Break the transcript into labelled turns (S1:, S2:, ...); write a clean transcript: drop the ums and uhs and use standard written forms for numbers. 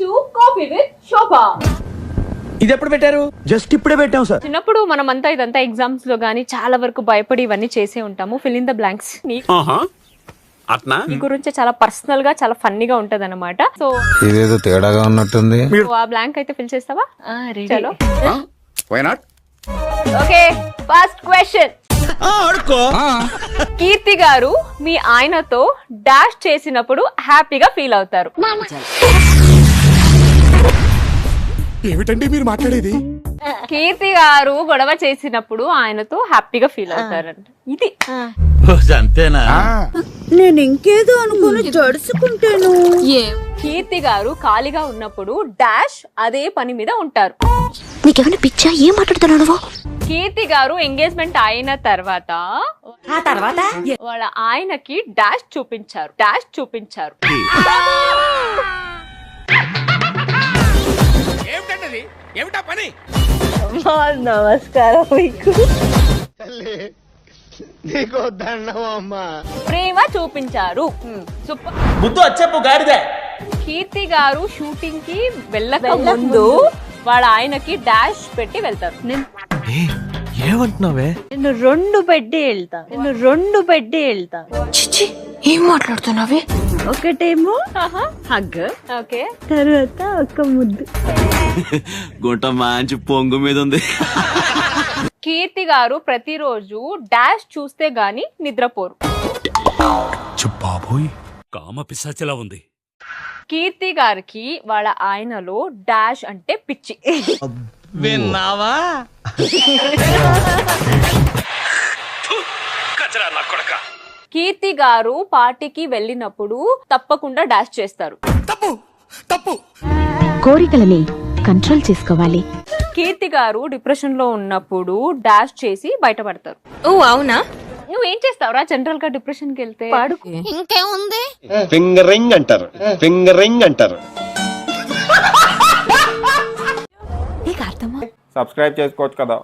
S1: To coffee with శోభా.
S2: ఇది ఎప్పుడు పెట్టారు?
S3: జస్ట్ ఇప్పుడే పెట్టాం సార్.
S1: చిన్నప్పుడు మనమంతా ఇదంతా ఎగ్జామ్స్ లో గానీ చాలా వరకు భయపడి ఇవన్నీ చేసే ఉంటాము. Fill in the blanks.
S4: అట్నా
S1: ఈ గురించి చాలా పర్సనల్ గా చాలా ఫన్నీగా ఉంటది అనమాట. సో
S5: ఇదేదో తేడాగా ఉన్నట్టుంది.
S1: ఆ బ్లాంక్ అయితే ఫిల్ చేస్తావా? చలో
S4: why not?
S1: Okay, first question. Keerthi గారు మీ ఆయనతో డాష్ చేసినప్పుడు హ్యాపీగా ఫీల్ అవుతారు.
S4: ఏమిటండి మీరు మాట్లాడేది?
S1: కీర్తి గారు గొడవ చేసినప్పుడు ఆయనతో హ్యాపీగా ఫీల్ అవుతారంట. ఇది
S5: అంతేనా?
S6: నేను ఇంకేదో అనుకుని జడుచుకుంటాను.
S1: కీర్తి గారు ఖాళీగా ఉన్నప్పుడు డాష్ అదే పని మీద ఉంటారు.
S6: నీకేమైనా పిచ్చా? ఏం మాట్లాడుతున్నావు నువ్వు?
S1: కీర్తి గారు ఎంగేజ్మెంట్ అయిన తర్వాత వాళ్ళ ఆయనకి డాష్ చూపించారు.
S4: ఏమిటండి? ఏమిటా పని?
S6: నమస్కారం మీకు.
S5: నీకు దండమమ్మా.
S1: ప్రేమ చూపించారు. సూపర్.
S2: ముద్దు వచ్చేపు గాడిదే.
S1: కీర్తి గారు షూటింగ్ కి వెళ్ళక ముందు వాళ్ళ ఆయనకి డాష్ పెట్టి వెళ్తారు.
S2: ఏమంటున్నావే?
S6: నేను రెండు బెడ్డే వెళ్తా. చిచ్చి, ఏం మాట్లాడుతున్నావే? ఒకటేమో హగ్,
S1: ఓకే,
S6: తర్వాత ఒక ముద్దు.
S5: గుంట మంచి పొంగు మీద ఉంది.
S1: కీర్తి గారు ప్రతిరోజు డాష్ చూస్తే గాని నిద్రపోరు.
S4: బాబోయ్, కామ పిశాచిలా ఉంది.
S1: కీర్తి గారికి వాళ్ళ ఆయనలో డాష్ అంటే పిచ్చి.
S2: విన్నావా?
S1: కీర్తి గారు పార్టీకి వెళ్ళినప్పుడు తప్పకుండా డాష్ చేస్తారు.
S7: కోరికలని కంట్రోల్ చేసుకోవాలి.
S1: కీర్తి గారు డిప్రెషన్ లో ఉన్నప్పుడు డాష్ చేసి బయటపడతారు.
S6: ఓ అవునా?
S1: నువ్వేం చేస్తావురా జనరల్ గా డిప్రెషన్ కి వెళ్తే?
S6: ఇంకేముంది?
S8: ఫింగరింగ్ అంటారు.
S6: నీకు అర్థమా?
S8: సబ్స్క్రైబ్ చేసుకోవచ్చు కదా.